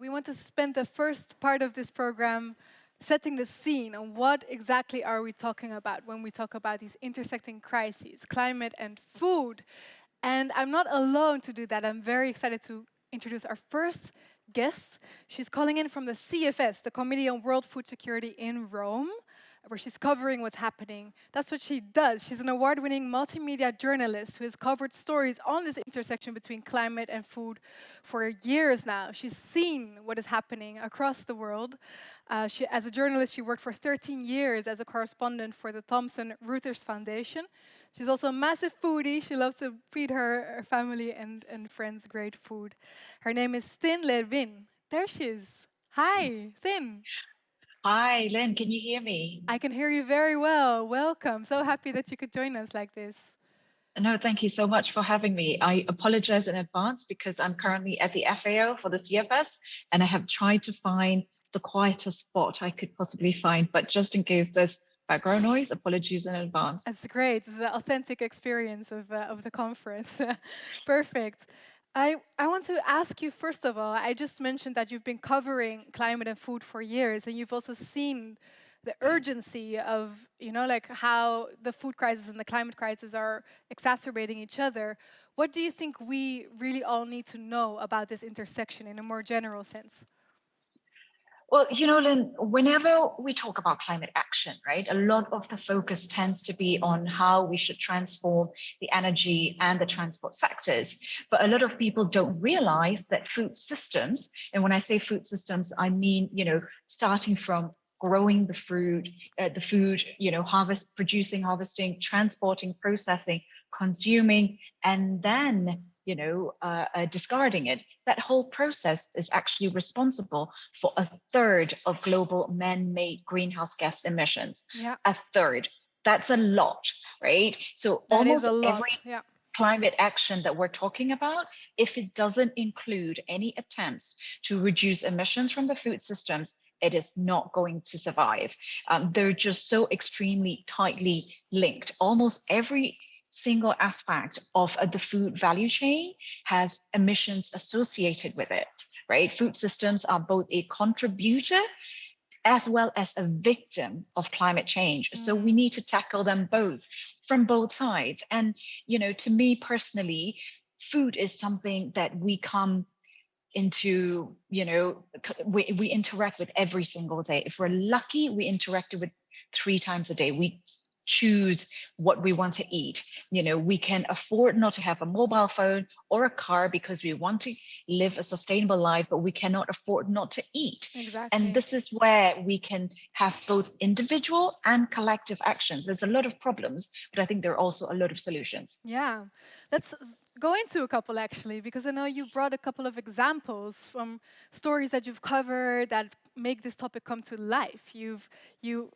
we want to spend the first part of this program setting the scene on what exactly are we talking about when we talk about these intersecting crises, climate and food. And I'm not alone to do that. I'm very excited to introduce our first guest. She's calling in from the CFS, the Committee on World Food Security in Rome, where she's covering what's happening. That's what she does. She's an award-winning multimedia journalist who has covered stories on this intersection between climate and food for years now. She's seen what is happening across the world. As a journalist, she worked for 13 years as a correspondent for the Thomson Reuters Foundation. She's also a massive foodie. She loves to feed her family and friends great food. Her name is Thin Levin. There she is. Hi, Thin. Hi, Lynn, can you hear me? I can hear you very well. Welcome. So happy that you could join us like this. No, thank you so much for having me. I apologize in advance because I'm currently at the FAO for the CFS and I have tried to find the quietest spot I could possibly find. But just in case there's background noise, apologies in advance. It's great. It's an authentic experience of the conference. Perfect. I want to ask you, first of all, I just mentioned that you've been covering climate and food for years, and you've also seen the urgency of, like how the food crisis and the climate crisis are exacerbating each other. What do you think we really all need to know about this intersection in a more general sense? Well, Lynn, whenever we talk about climate action, right, a lot of the focus tends to be on how we should transform the energy and the transport sectors. But a lot of people don't realize that food systems, and when I say food systems, I mean, starting from growing the food, producing, harvesting, transporting, processing, consuming, and then discarding it. That whole process is actually responsible for a third of global man-made greenhouse gas emissions. Yeah, A third. That's a lot, right? So that is almost a lot. every Yeah. climate action that we're talking about, if it doesn't include any attempts to reduce emissions from the food systems, it is not going to survive. They're just so extremely tightly linked. Almost every single aspect of the food value chain has emissions associated with it, right? Food systems are both a contributor as well as a victim of climate change. So we Mm. need to tackle them both from both sides. And, to me personally, food is something that we come into, we interact with every single day. If we're lucky, we interact with 3 times a day. We choose what we want to eat. We can afford not to have a mobile phone or a car because we want to live a sustainable life, but we cannot afford not to eat. And Exactly. this is where we can have both individual and collective actions. There's a lot of problems, but I think there are also a lot of solutions. Yeah, let's go into a couple actually, because I know you brought a couple of examples from stories that you've covered that make this topic come to life. You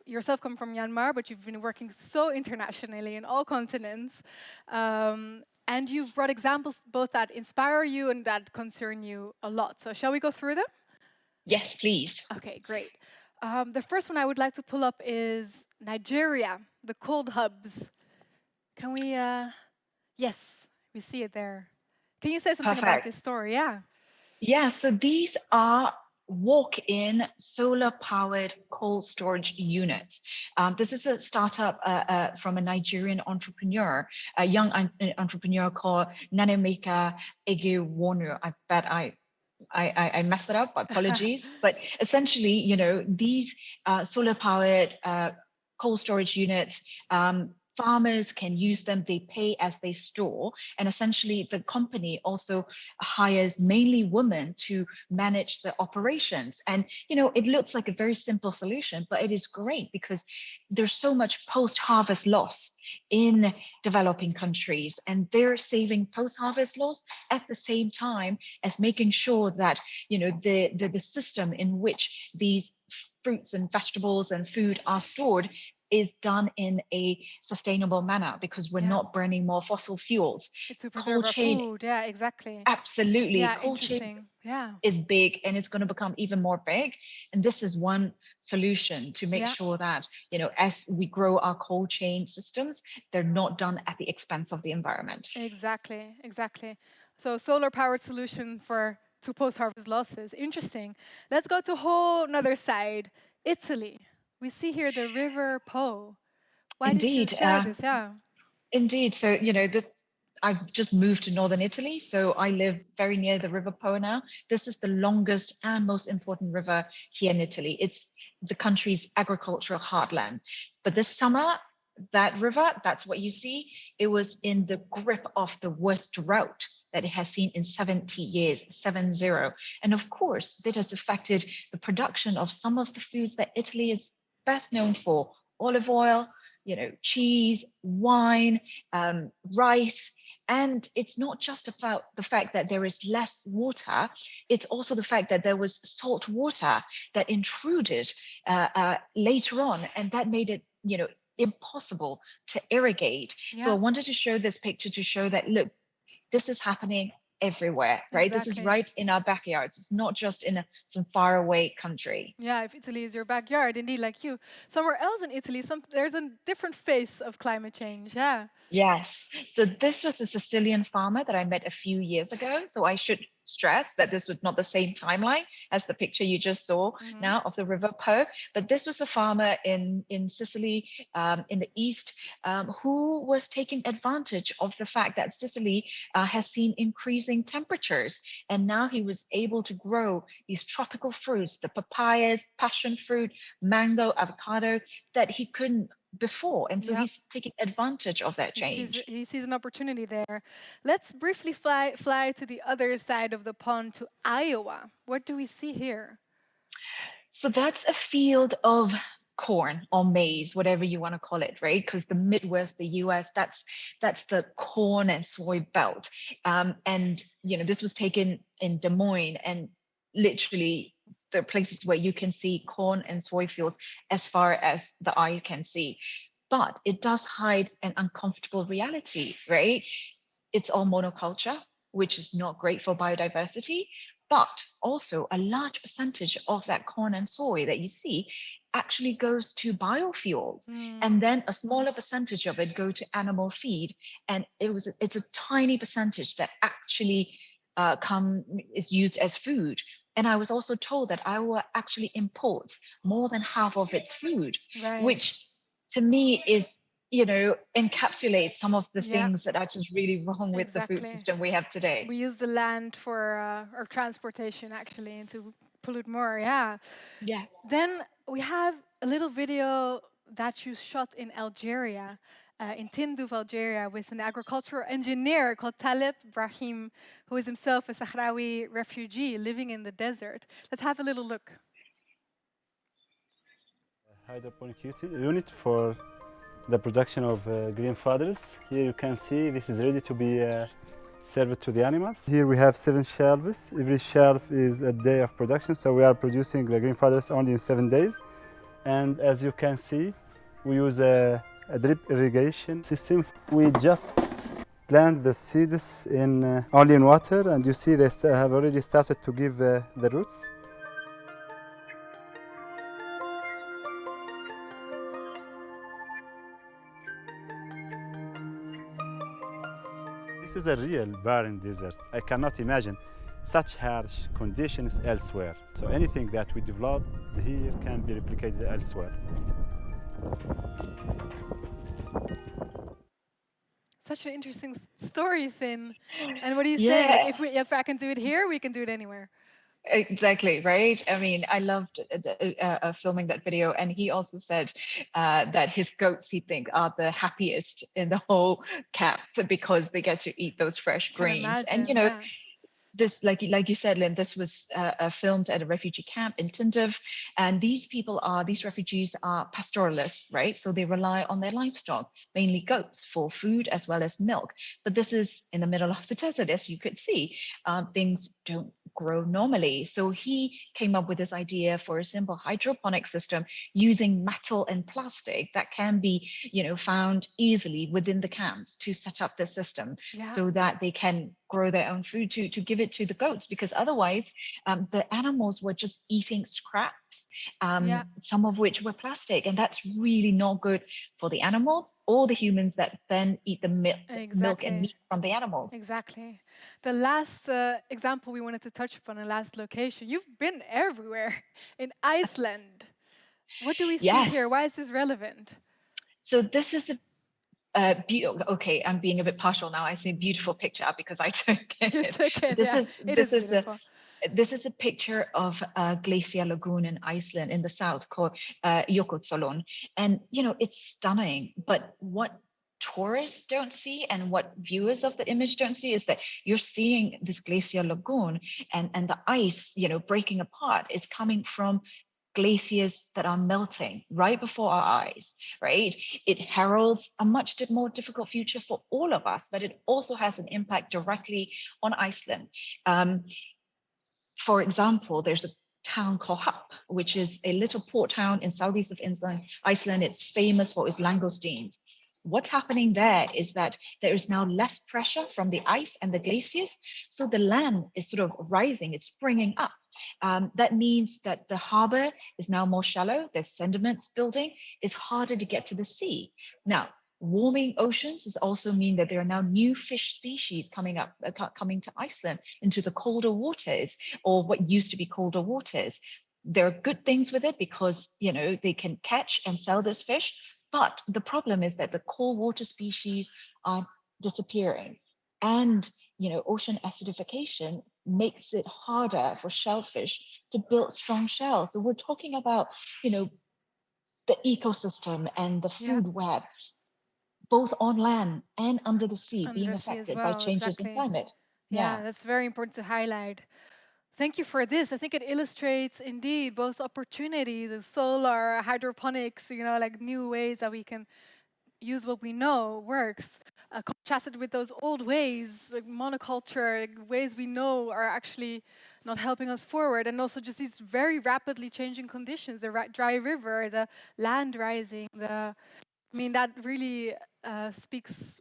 yourself come from Myanmar, but you've been working so internationally in all continents, and you've brought examples both that inspire you and that concern you a lot. So shall we go through them? Yes, please. Okay, great. The first one I would like to pull up is Nigeria, the cold hubs. Can we? Yes, we see it there. Can you say something about Perfect. this story? Yeah. Yeah, so these are walk-in solar-powered cold storage units. This is a startup from a Nigerian entrepreneur, a young entrepreneur called Nanemeka Egewonu. I bet I messed it up. Apologies. But essentially, these solar-powered cold storage units, farmers can use them. They pay as they store, and essentially, the company also hires mainly women to manage the operations. And it looks like a very simple solution, but it is great because there's so much post-harvest loss in developing countries, and they're saving post-harvest loss at the same time as making sure that the system in which these fruits and vegetables and food are stored is done in a sustainable manner because we're Yeah. not burning more fossil fuels. To preserve Cold our chain, food. Yeah, exactly. absolutely. Yeah, Cold chain interesting. Yeah. is big and it's going to become even more big. And this is one solution to make Yeah, sure that, as we grow our cold chain systems, they're not done at the expense of the environment. exactly. Exactly. So solar powered solution for to post-harvest losses. Interesting. Let's go to a whole another side, Italy. We see here the River Po. Why did you Indeed. share this? Yeah. Indeed. So, I've just moved to northern Italy, so I live very near the River Po now. This is the longest and most important river here in Italy. It's the country's agricultural heartland. But this summer, that river, that's what you see, it was in the grip of the worst drought that it has seen in 70 years, 7-0. And of course, that has affected the production of some of the foods that Italy is best known for: olive oil, cheese, wine, rice. And it's not just about the fact that there is less water, it's also the fact that there was salt water that intruded later on, and that made it, impossible to irrigate. So I Yeah, wanted to show this picture to show that, look, this is happening everywhere, right? This is exactly. right in our backyards. It's not just in some faraway country. Yeah, if Italy is your backyard, indeed, like you. Somewhere else in Italy, there's a different face of climate change. Yeah. Yes. So this was a Sicilian farmer that I met a few years ago. So I should stress that this was not the same timeline as the picture you just saw Hmm. now of the River Po. But this was a farmer in Sicily, in the east, who was taking advantage of the fact that Sicily has seen increasing temperatures. And now he was able to grow these tropical fruits, the papayas, passion fruit, mango, avocado, that he couldn't before. And so Yeah. he's taking advantage of that change. He sees an opportunity there. Let's briefly fly to the other side of the pond to Iowa. What do we see here? So that's a field of corn or maize, whatever you want to call it, right? Because the Midwest, the US, that's the corn and soy belt. And this was taken in Des Moines, and literally there are places where you can see corn and soy fields as far as the eye can see. But it does hide an uncomfortable reality, right? It's all monoculture, which is not great for biodiversity, but also a large percentage of that corn and soy that you see actually goes to biofuels, and Hmm. then a smaller percentage of it go to animal feed, and it's a tiny percentage that actually come is used as food. And I was also told that Iowa actually imports more than half of its food, Right. which to me is, encapsulates some of the Yeah, things that are just really wrong with the food exactly. system we have today. We use the land for our transportation actually and to pollute more. Yeah. Yeah. Then we have a little video that you shot in Algeria, in Tindouf, Algeria, with an agricultural engineer called Taleb Brahim, who is himself a Sahrawi refugee living in the desert. Let's have a little look. Hydroponic unit for the production of green foders. Here you can see this is ready to be served to the animals. Here we have 7 shelves. Every shelf is a day of production, so we are producing the green foders only in 7 days. And as you can see, we use a drip irrigation system. We just plant the seeds in only in water, and you see they have already started to give the roots. This is a real barren desert. I cannot imagine such harsh conditions elsewhere. So anything that we develop here can be replicated elsewhere. Such an interesting story, Thin. And what do you say? Like, Yeah, if I can do it here, we can do it anywhere. exactly, right? I mean, I loved filming that video, and he also said that his goats, he think, are the happiest in the whole camp because they get to eat those fresh Can greens. And imagine, yeah. this, like you said, Lynn, this was filmed at a refugee camp in Tindouf, and these refugees are pastoralists, right? So they rely on their livestock, mainly goats, for food as well as milk. But this is in the middle of the desert, as you could see. Things don't grow normally. So he came up with this idea for a simple hydroponic system using metal and plastic that can be, found easily within the camps to set up the system Yeah, so that they can grow their own food to give it to the goats, because otherwise the animals were just eating scraps, yeah, some of which were plastic, and that's really not good for the animals or the humans that then eat the milk and exactly. meat from the animals. Exactly. The last example we wanted to touch upon, the last location, you've been everywhere in Iceland. What do we see here? Yes. Why is this relevant? So this is okay, I'm being a bit partial now. I say beautiful picture because I took You it. took But it, this yeah. is It is this is a beautiful. this is a picture of a glacier lagoon in Iceland in the south called Jökulsárlón. And it's stunning. But what tourists don't see and what viewers of the image don't see is that you're seeing this glacier lagoon and the ice, breaking apart. It's coming from glaciers that are melting right before our eyes, right? It heralds a much more difficult future for all of us, but it also has an impact directly on Iceland. Um, for example, there's a town called Hap, which is a little port town in southeast of Iceland. It's famous for its langoustines. What's happening there is that there is now less pressure from the ice and the glaciers. So the land is sort of rising, it's springing up. That means that the harbor is now more shallow, there's sediments building, it's harder to get to the sea. Now, warming oceans does also mean that there are now new fish species coming to Iceland into the colder waters, or what used to be colder waters. There are good things with it because they can catch and sell this fish, but the problem is that the cold water species are disappearing, and ocean acidification makes it harder for shellfish to build strong shells. So we're talking about the ecosystem and the Yeah, food web, both on land and under the sea, being under sea as affected by well, changes in exactly. climate. Yeah, Yeah. that's very important to highlight. Thank you for this. I think it illustrates indeed both opportunities of solar, hydroponics, like new ways that we can use what we know works, contrasted with those old ways, like monoculture, like ways we know are actually not helping us forward, and also just these very rapidly changing conditions, the dry river, the land rising, I mean, that really speaks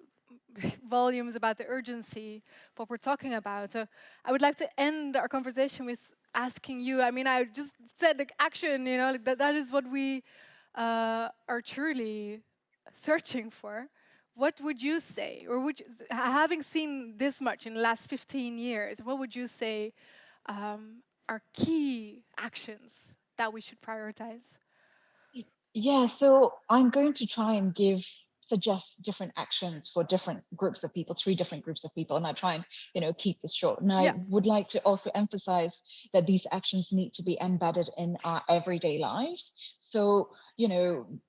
volumes about the urgency of what we're talking about. So I would like to end our conversation with asking you, I mean, I just said like action, like that is what we are truly searching for. What would you say, or having seen this much in the last 15 years, what would you say are key actions that we should prioritize? Yeah, so I'm going to try and suggest different actions for different groups of people, three different groups of people, and I try and keep this short. And I Yeah, would like to also emphasize that these actions need to be embedded in our everyday lives. So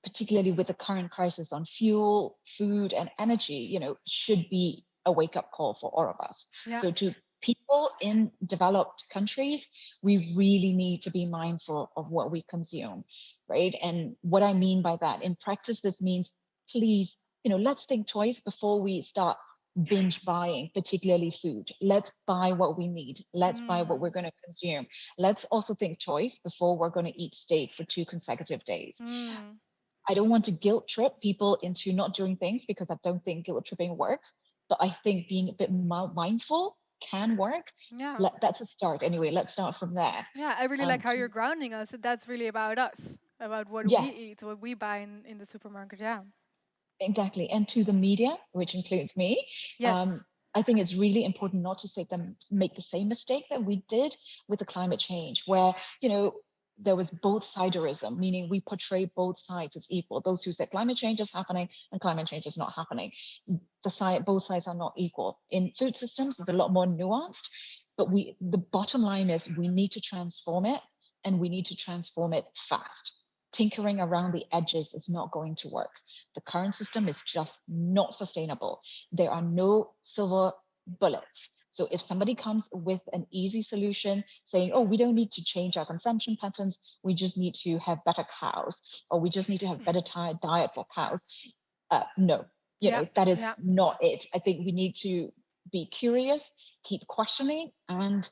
particularly with the current crisis on fuel, food, and energy, should be a wake-up call for all of us. yeah. So to people in developed countries, we really need to be mindful of what we consume, right? And what I mean by that, in practice, this means please, let's think twice before we start binge buying, particularly food. Let's buy what we need. Let's buy what we're Mm, going to consume. Let's also think twice before we're going to eat steak for 2 consecutive days. mm, I don't want to guilt trip people into not doing things because I don't think guilt tripping works. But I think being a bit mindful can work. yeah. That's a start anyway. Let's start from there. Yeah, I really like how To you're grounding us. That's really about us, about what we Yeah, eat, what we buy in the supermarket. Yeah. exactly. And to the media, which includes me, Yes. I think it's really important not to make the same mistake that we did with the climate change, where, there was both siderism, meaning we portray both sides as equal. Those who said climate change is happening and climate change is not happening. Both sides are not equal. In food systems, it's a lot more nuanced, but the bottom line is we need to transform it, and we need to transform it fast. Tinkering around the edges is not going to work. The current system is just not sustainable. There are no silver bullets. So if somebody comes with an easy solution saying, oh, we don't need to change our consumption patterns, we just need to have better cows, or we just need to have better diet for cows, no, Yeah. that is Yeah. not it. I think we need to be curious, keep questioning, and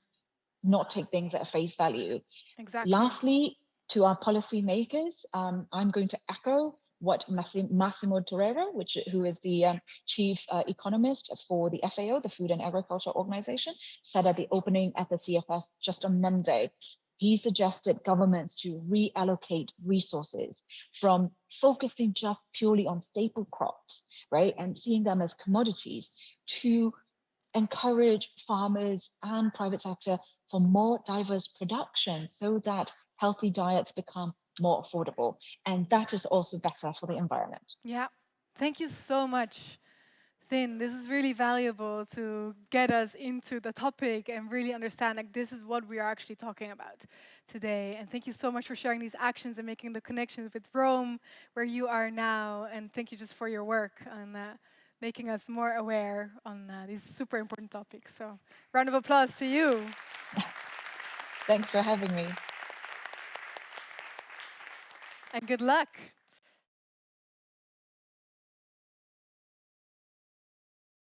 not take things at face value. Exactly. Lastly, to our policymakers, I'm going to echo what Massimo Torero, who is the chief economist for the FAO, the Food and Agriculture Organization, said at the opening at the CFS just on Monday. He suggested governments to reallocate resources from focusing just purely on staple crops, right, and seeing them as commodities, to encourage farmers and private sector for more diverse production so that healthy diets become more affordable. And that is also better for the environment. Yeah. Thank you so much, Thin. This is really valuable to get us into the topic and really understand like this is what we are actually talking about today. And thank you so much for sharing these actions and making the connections with Rome, where you are now. And thank you just for your work on making us more aware on these super important topics. So round of applause to you. Thanks for having me. And good luck.